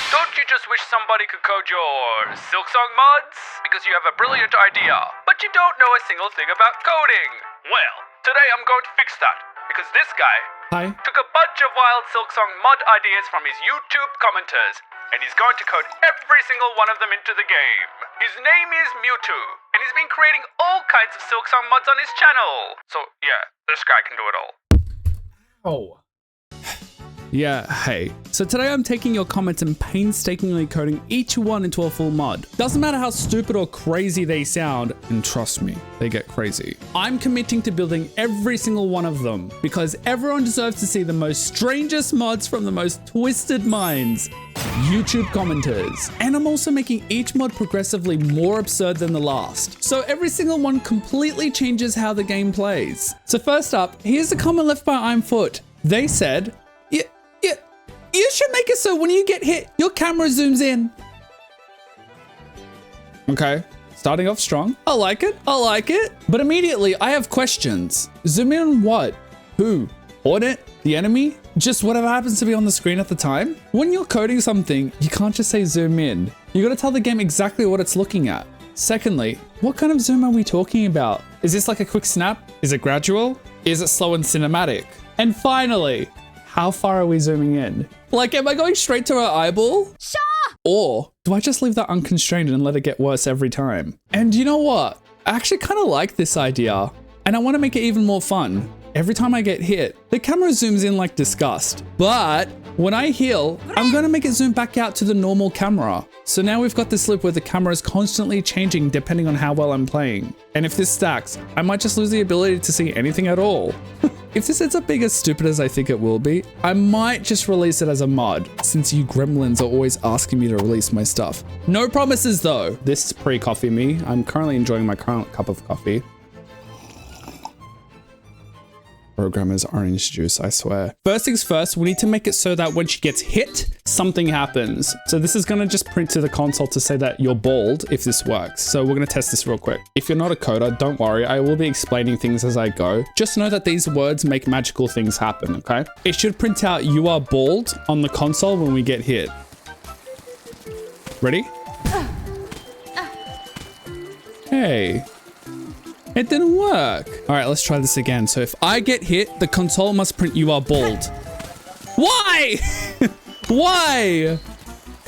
Don't you just wish somebody could code your Silksong mods? Because you have a brilliant idea, but you don't know a single thing about coding. Well, today I'm going to fix that, because this guy took a bunch of wild Silksong mod ideas from his YouTube commenters, and he's going to code every single one of them into the game. His name is Mewtwo, and he's been creating all kinds of Silksong mods on his channel. So yeah, this guy can do it all. Oh. Yeah, hey. So today I'm taking your comments and painstakingly coding each one into a full mod. Doesn't matter how stupid or crazy they sound, and trust me, they get crazy. I'm committing to building every single one of them because everyone deserves to see the most strangest mods from the most twisted minds, YouTube commenters. And I'm also making each mod progressively more absurd than the last. So every single one completely changes how the game plays. So first up, here's a comment left by I'm Foot. They said, you should make it so when you get hit, your camera zooms in. Okay, starting off strong. I like it. But immediately I have questions. Zoom in on what? Who? Hornet? The enemy? Just whatever happens to be on the screen at the time? When you're coding something, you can't just say zoom in. You gotta tell the game exactly what it's looking at. Secondly, what kind of zoom are we talking about? Is this like a quick snap? Is it gradual? Is it slow and cinematic? And finally, how far are we zooming in? Like, am I going straight to our eyeball? Sure! Or do I just leave that unconstrained and let it get worse every time? And you know what? I actually kind of like this idea, and I want to make it even more fun. Every time I get hit, the camera zooms in like disgust. But when I heal, I'm going to make it zoom back out to the normal camera. So now we've got this loop where the camera is constantly changing depending on how well I'm playing. And if this stacks, I might just lose the ability to see anything at all. If this ends up being as stupid as I think it will be, I might just release it as a mod, since you gremlins are always asking me to release my stuff. No promises though. This is pre-coffee me. I'm currently enjoying my current cup of coffee. Programmer's orange juice, I swear. First things first, we need to make it so that when she gets hit, something happens. So this is gonna just print to the console to say that you're bald if this works. So we're gonna test this real quick. If you're not a coder, don't worry, I will be explaining things as I go. Just know that these words make magical things happen, okay? It should print out "you are bald" on the console when we get hit. Ready? Hey. It didn't work. All right, let's try this again. So if I get hit, the console must print "you are bald." Why? Why?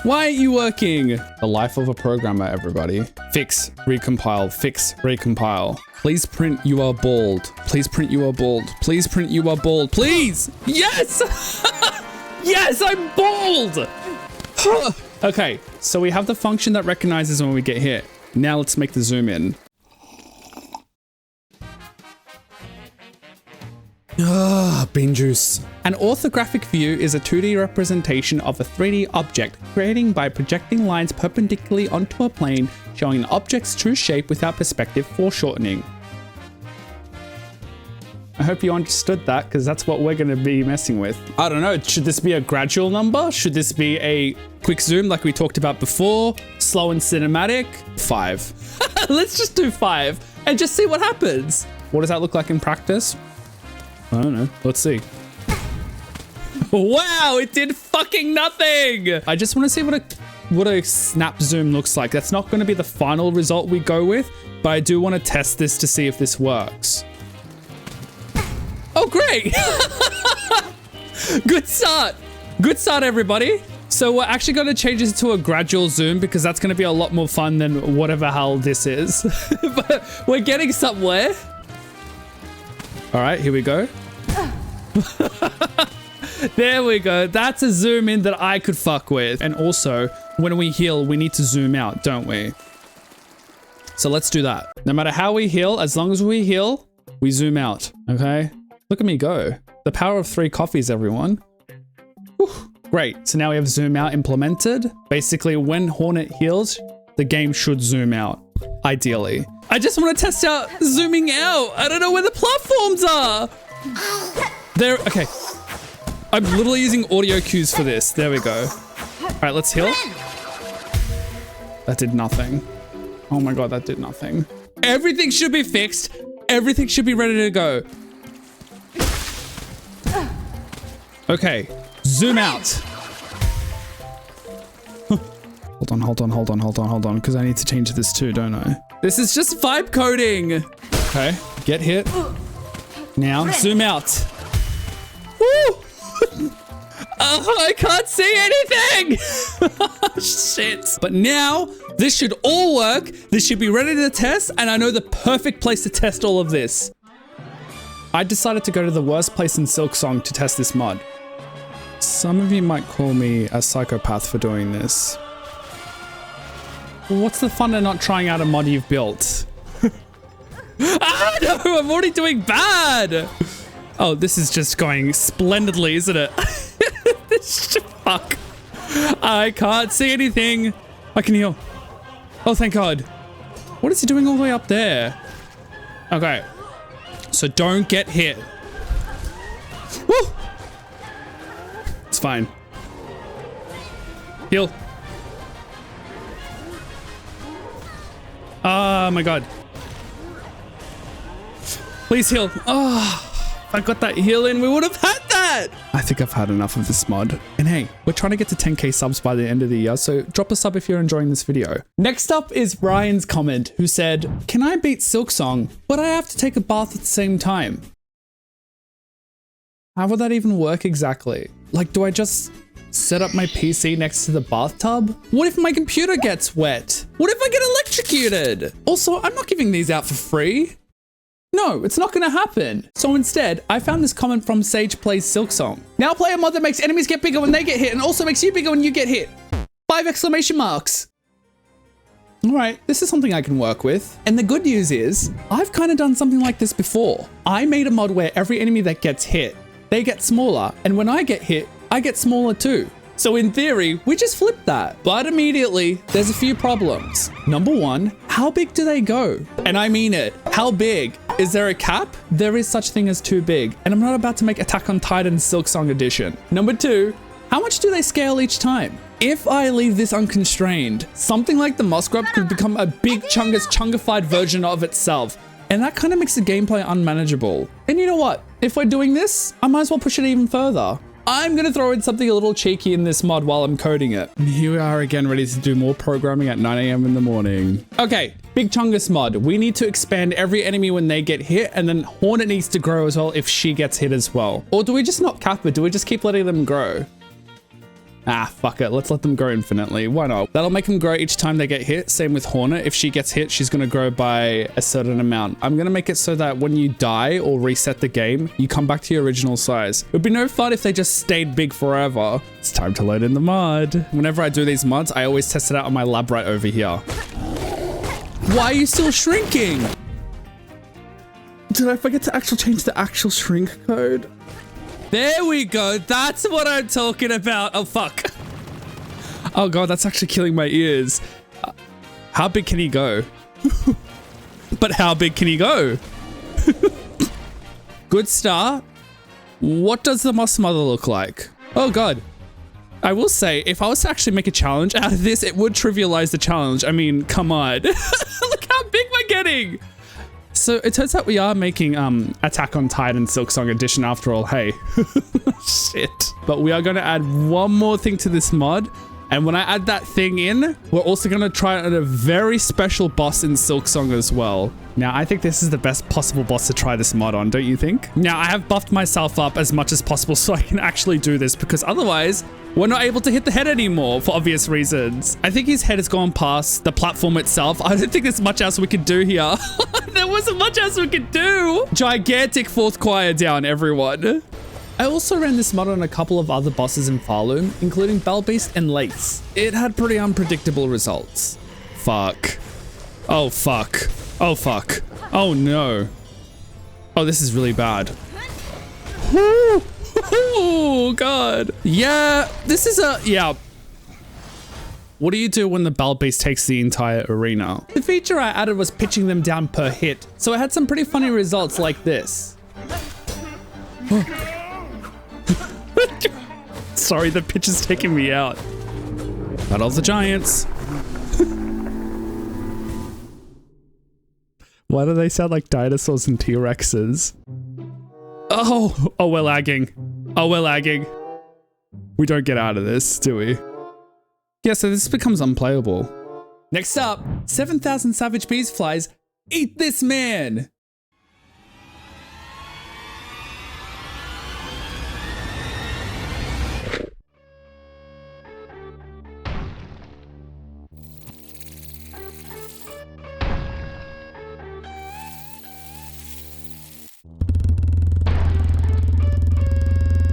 Why aren't you working? The life of a programmer, everybody. Fix, recompile, fix, recompile. Please print "you are bald." Please print "you are bald." Please print "you are bald." Please. Yes. Yes, I'm bald. Okay, so we have the function that recognizes when we get hit. Now let's make the zoom in. Bean juice. An orthographic view is a 2D representation of a 3D object, creating by projecting lines perpendicularly onto a plane, showing an object's true shape without perspective foreshortening. I hope you understood that, because that's what we're going to be messing with. I don't know, should this be a gradual number? Should this be a quick zoom like we talked about before? Slow and cinematic? 5. Let's just do 5 and just see what happens. What does that look like in practice? I don't know. Let's see. Wow, it did fucking nothing. I just want to see what a snap zoom looks like. That's not going to be the final result we go with, but I do want to test this to see if this works. Oh, great. Good start. Good start, everybody. So we're actually going to change this to a gradual zoom because that's going to be a lot more fun than whatever hell this is. But we're getting somewhere. All right, here we go. There we go. That's a zoom in that I could fuck with. And also, when we heal, we need to zoom out, don't we? So let's do that. No matter how we heal, as long as we heal, we zoom out, okay? Look at me go. The power of 3 coffees, everyone. Whew. Great. So now we have zoom out implemented. Basically, when Hornet heals, the game should zoom out, ideally. I just want to test out zooming out. I don't know where the platforms are. There, okay. I'm literally using audio cues for this. There we go. All right, let's heal. That did nothing. Oh my God, that did nothing. Everything should be fixed. Everything should be ready to go. Okay, zoom out. Hold on, because I need to change this too, don't I? This is just vibe coding. Okay, get hit. Now, zoom out. Woo! Oh, I can't see anything! Shit. But now, this should all work. This should be ready to test, and I know the perfect place to test all of this. I decided to go to the worst place in Silksong to test this mod. Some of you might call me a psychopath for doing this. What's the fun in not trying out a mod you've built? Ah, no, I'm already doing bad. Oh, this is just going splendidly, isn't it? Fuck. I can't see anything. I can heal. Oh, thank God. What is he doing all the way up there? Okay. So don't get hit. Woo! It's fine. Heal. Oh my God. Please heal. Oh, if I got that heal in, we would have had that. I think I've had enough of this mod. And hey, we're trying to get to 10k subs by the end of the year, so drop a sub if you're enjoying this video. Next up is Ryan's comment, who said, "Can I beat Silksong, but I have to take a bath at the same time?" How would that even work exactly? Like, do I just set up my PC next to the bathtub? What if my computer gets wet? What if I get electrocuted? Also, I'm not giving these out for free. No, it's not gonna happen. So instead, I found this comment from Sage Plays Silksong. Now play a mod that makes enemies get bigger when they get hit and also makes you bigger when you get hit. 5 exclamation marks. All right, this is something I can work with. And the good news is, I've kind of done something like this before. I made a mod where every enemy that gets hit, they get smaller. And when I get hit, I get smaller too. So in theory, we just flip that. But immediately, there's a few problems. Number one, how big do they go? And I mean it, how big? Is there a cap? There is such thing as too big. And I'm not about to make Attack on Titan Silksong edition. Number two, how much do they scale each time? If I leave this unconstrained, something like the Muskrat could become a big chungified version of itself. And that kind of makes the gameplay unmanageable. And you know what? If we're doing this, I might as well push it even further. I'm gonna throw in something a little cheeky in this mod while I'm coding it. And here we are again, ready to do more programming at 9 AM in the morning. Okay, big Chungus mod. We need to expand every enemy when they get hit, and then Hornet needs to grow as well if she gets hit as well. Or do we just not cap it? Do we just keep letting them grow? Ah, fuck it. Let's let them grow infinitely. Why not? That'll make them grow each time they get hit. Same with Hornet. If she gets hit, she's going to grow by a certain amount. I'm going to make it so that when you die or reset the game, you come back to your original size. It would be no fun if they just stayed big forever. It's time to load in the mod. Whenever I do these mods, I always test it out on my lab right over here. Why are you still shrinking? Did I forget to change the actual shrink code? There we go. That's what I'm talking about. Oh, fuck. Oh, God, that's actually killing my ears. How big can he go? But how big can he go? Good start. What does the Moss Mother look like? Oh, God. I will say, if I was to actually make a challenge out of this, it would trivialize the challenge. I mean, come on. Look how big we're getting. So it turns out we are making Attack on Titan Silksong edition after all. Hey. Shit. But we are going to add one more thing to this mod. And when I add that thing in, we're also going to try out a very special boss in Silksong as well. Now, I think this is the best possible boss to try this mod on, don't you think? Now, I have buffed myself up as much as possible so I can actually do this, because otherwise, we're not able to hit the head anymore for obvious reasons. I think his head has gone past the platform itself. I don't think there's much else we could do here. There wasn't much else we could do. Gigantic fourth choir down, everyone. I also ran this mod on a couple of other bosses in Farloom, including Bellbeast and Lace. It had pretty unpredictable results. Fuck. Oh, fuck. Oh, fuck. Oh, no. Oh, this is really bad. Woo! Oh, God. Yeah, this is yeah. What do you do when the Bellbeast takes the entire arena? The feature I added was pitching them down per hit, so it had some pretty funny results like this. Sorry, the pitch is taking me out. Battle of the Giants. Why do they sound like dinosaurs and T-Rexes? Oh, we're lagging. Oh, we're lagging. We don't get out of this, do we? Yeah, so this becomes unplayable. Next up, 7,000 savage bees flies. Eat this man!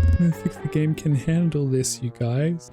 I don't think the game can handle this, you guys.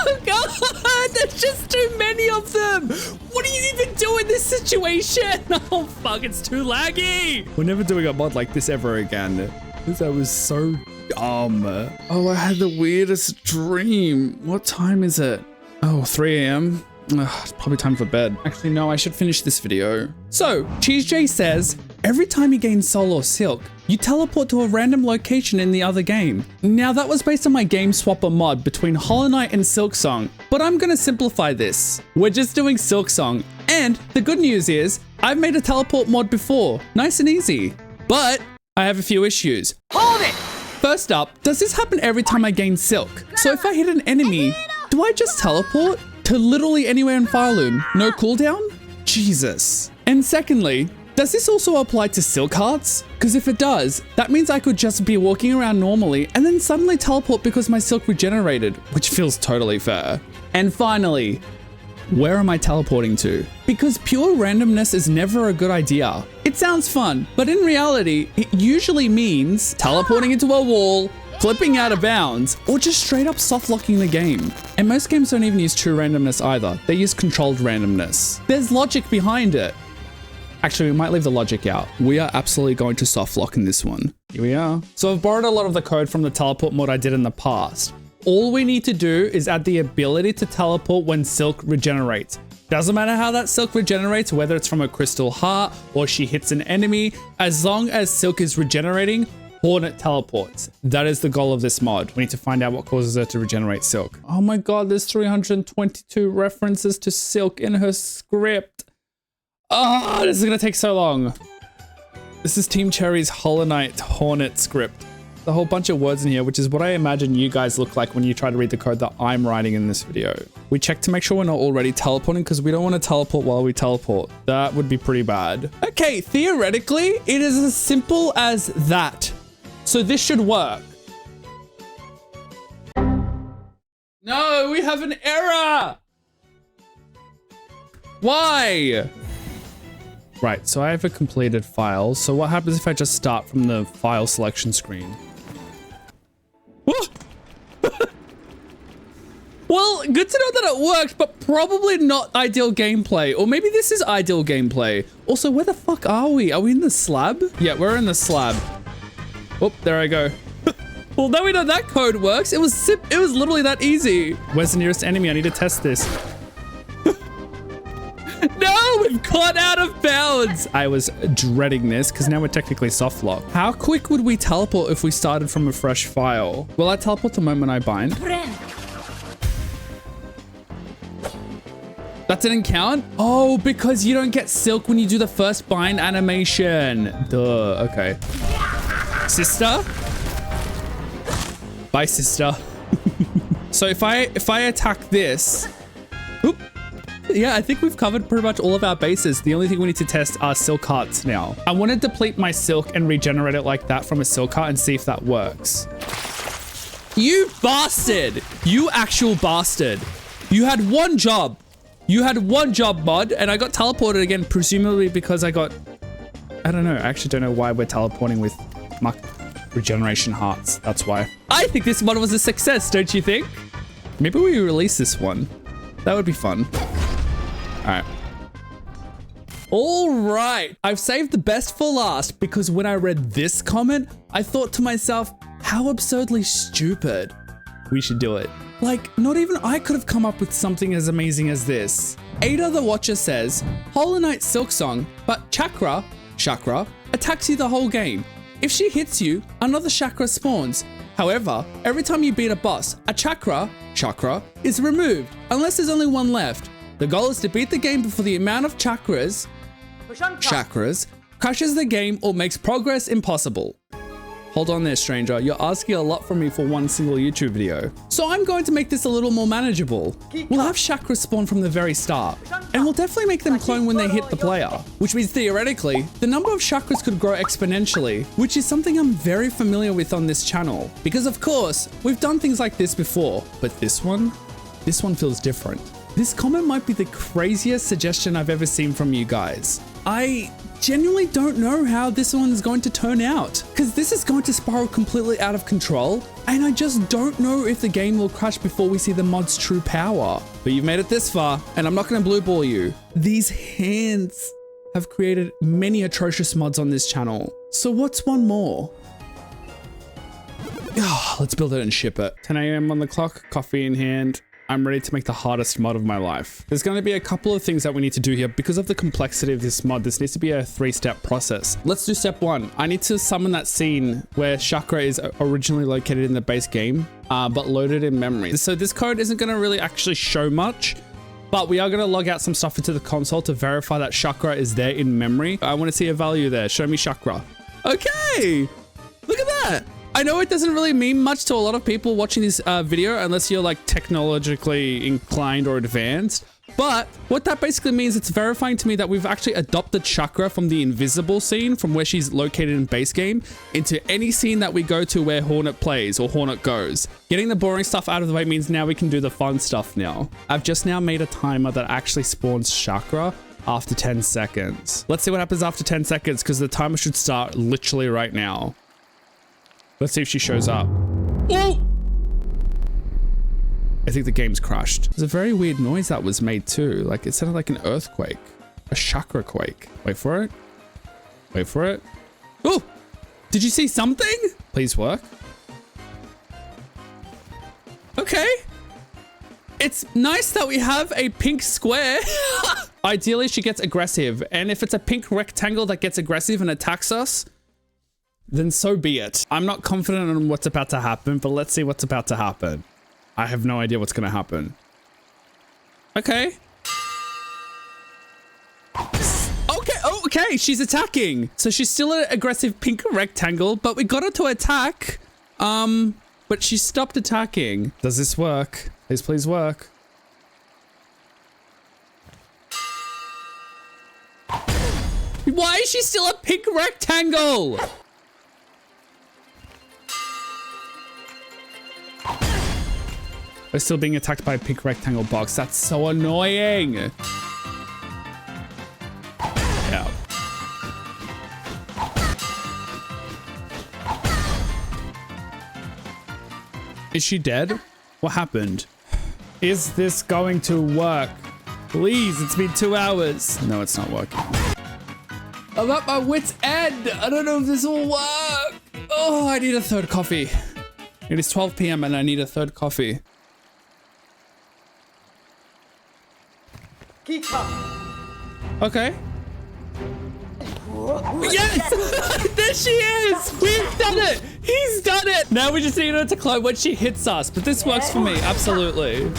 Oh God, there's just too many of them. What do you even do in this situation? Oh fuck, it's too laggy. We're never doing a mod like this ever again. That was so dumb. Oh, I had the weirdest dream. What time is it? Oh, 3 a.m. It's probably time for bed. Actually, no, I should finish this video. So, Cheese J says, every time you gain Soul or Silk, you teleport to a random location in the other game. Now, that was based on my game swapper mod between Hollow Knight and Silksong, but I'm gonna simplify this. We're just doing Silksong, and the good news is, I've made a teleport mod before, nice and easy. But, I have a few issues. Hold it! First up, does this happen every time I gain Silk? So if I hit an enemy, do I just teleport to literally anywhere in Fireloom? No cooldown? Jesus. And secondly, does this also apply to Silk Hearts? Because if it does, that means I could just be walking around normally and then suddenly teleport because my Silk regenerated, which feels totally fair. And finally, where am I teleporting to? Because pure randomness is never a good idea. It sounds fun, but in reality, it usually means teleporting into a wall, flipping out of bounds, or just straight up soft locking the game. And most games don't even use true randomness either. They use controlled randomness. There's logic behind it. Actually, we might leave the logic out. We are absolutely going to soft lock in this one. Here we are. So I've borrowed a lot of the code from the teleport mod I did in the past. All we need to do is add the ability to teleport when Silk regenerates. Doesn't matter how that Silk regenerates, whether it's from a crystal heart or she hits an enemy, as long as Silk is regenerating, Hornet teleports. That is the goal of this mod. We need to find out what causes her to regenerate Silk. Oh my God, there's 322 references to Silk in her script. Oh, this is gonna take so long. This is Team Cherry's Hollow Knight Hornet script. A whole bunch of words in here, which is what I imagine you guys look like when you try to read the code that I'm writing in this video. We check to make sure we're not already teleporting because we don't want to teleport while we teleport. That would be pretty bad. Okay, theoretically, it is as simple as that. So this should work. No, we have an error. Why? Right, so I have a completed file. So what happens if I just start from the file selection screen? Well, good to know that it worked, but probably not ideal gameplay. Or maybe this is ideal gameplay. Also, where the fuck are we? Are we in the slab? Yeah, we're in the slab. Oh, there I go. Well, now we know that code works. It was literally that easy. Where's the nearest enemy? I need to test this. No, we've gone out of bounds. I was dreading this because now we're technically soft locked. How quick would we teleport if we started from a fresh file? Will I teleport the moment I bind? That didn't count? Oh, because you don't get Silk when you do the first bind animation. Duh, okay. Sister? Bye, sister. So if I attack this, oop. Yeah, I think we've covered pretty much all of our bases. The only thing we need to test are Silk Hearts now. I want to deplete my Silk and regenerate it like that from a Silk Heart and see if that works. You bastard! You actual bastard. You had one job. You had one job, mod, and I got teleported again, presumably because I don't know. I actually don't know why we're teleporting with Muck Regeneration Hearts. That's why. I think this mod was a success, don't you think? Maybe we release this one. That would be fun. All right. I've saved the best for last because when I read this comment, I thought to myself, how absurdly stupid. We should do it. Like, not even I could have come up with something as amazing as this. Ada the Watcher says, Hollow Knight Silksong, but Chakra attacks you the whole game. If she hits you, another Chakra spawns. However, every time you beat a boss, a Chakra is removed, unless there's only one left. The goal is to beat the game before the amount of chakras crashes the game or makes progress impossible. Hold on there, stranger. You're asking a lot from me for one single YouTube video. So I'm going to make this a little more manageable. We'll have Chakra spawn from the very start, and we'll definitely make them clone when they hit the player, which means theoretically, the number of chakras could grow exponentially, which is something I'm very familiar with on this channel. Because of course, we've done things like this before, but this one feels different. This comment might be the craziest suggestion I've ever seen from you guys. I genuinely don't know how this one's going to turn out, because this is going to spiral completely out of control, and I just don't know if the game will crash before we see the mod's true power. But you've made it this far, and I'm not going to blue ball you. These hands have created many atrocious mods on this channel. So what's one more? Let's build it and ship it. 10 a.m. on the clock, coffee in hand. I'm ready to make the hardest mod of my life. There's going to be a couple of things that we need to do here. Because of the complexity of this mod, this needs to be a 3-step process. Let's do step 1. I need to summon that scene where Chakra is originally located in the base game, but loaded in memory. So this code isn't going to really actually show much, but we are going to log out some stuff into the console to verify that Chakra is there in memory. I want to see a value there. Show me Chakra. Okay, look at that. I know it doesn't really mean much to a lot of people watching this video unless you're like technologically inclined or advanced. But what that basically means, it's verifying to me that we've actually adopted Chakra from the invisible scene, from where she's located in base game, into any scene that we go to where Hornet plays or Hornet goes. Getting the boring stuff out of the way means now we can do the fun stuff now. I've just now made a timer that actually spawns Chakra after 10 seconds. Let's see what happens after 10 seconds, because the timer should start literally right now. Let's see if she shows up. Oh! I think the game's crashed. There's a very weird noise that was made too. Like it sounded like an earthquake, a Chakra quake. Wait for it. Wait for it. Oh! Did you see something? Please work. Okay. It's nice that we have a pink square. Ideally, she gets aggressive. And if it's a pink rectangle that gets aggressive and attacks us, then so be it. I'm not confident on what's about to happen, but let's see what's about to happen. I have no idea what's going to happen. Okay. Okay, oh, okay, she's attacking. So she's still an aggressive pink rectangle, but we got her to attack. But she stopped attacking. Does this work? Please work. Why is she still a pink rectangle? We're still being attacked by a pink rectangle box. That's so annoying. Yeah. Is she dead? What happened? Is this going to work? Please, it's been 2 hours. No, it's not working. I'm at my wit's end. I don't know if this will work. Oh, I need a third coffee. It is 12 p.m. and I need a third coffee. Okay. Yes! There she is! We've done it! He's done it! Now we just need her to clone when she hits us, but this works for me, absolutely.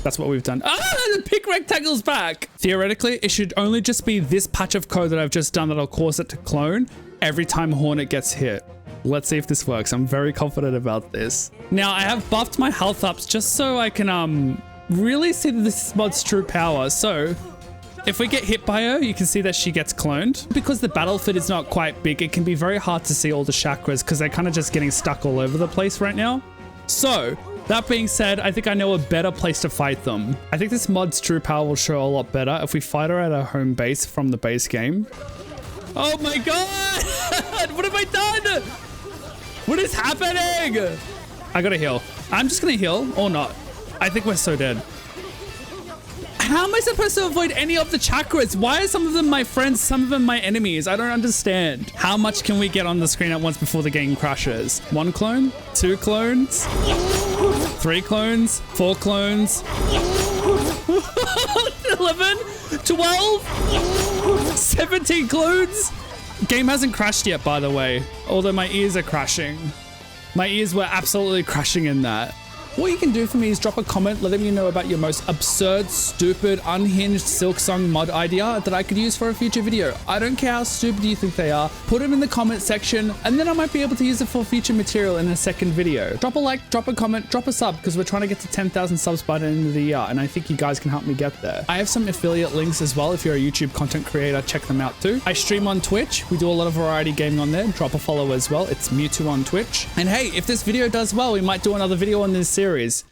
That's what we've done. Ah, the pink rectangle's back! Theoretically, it should only just be this patch of code that I've just done that'll cause it to clone every time Hornet gets hit. Let's see if this works. I'm very confident about this. Now, I have buffed my health ups just so I can really see this mod's true power. So if we get hit by her, you can see that she gets cloned. Because the battlefield is not quite big, it can be very hard to see all the chakras because they're kind of just getting stuck all over the place right now. So that being said, I think I know a better place to fight them. I think this mod's true power will show a lot better if we fight her at her home base from the base game. Oh my god! What have I done? What is happening? I gotta heal. I'm just gonna heal or not. I think we're so dead. How am I supposed to avoid any of the chakras? Why are some of them my friends, some of them my enemies? I don't understand. How much can we get on the screen at once before the game crashes? 1 clone? 2 clones? 3 clones? 4 clones? 11? 12? 17 clones? Game hasn't crashed yet, by the way. Although my ears are crashing. My ears were absolutely crashing in that. All you can do for me is drop a comment letting me know about your most absurd, stupid, unhinged Silksong mod idea that I could use for a future video. I don't care how stupid you think they are. Put them in the comment section and then I might be able to use it for future material in a second video. Drop a like, drop a comment, drop a sub because we're trying to get to 10,000 subs by the end of the year and I think you guys can help me get there. I have some affiliate links as well if you're a YouTube content creator, check them out too. I stream on Twitch. We do a lot of variety gaming on there. Drop a follow as well. It's Mewtwo on Twitch. And hey, if this video does well, we might do another video on this series.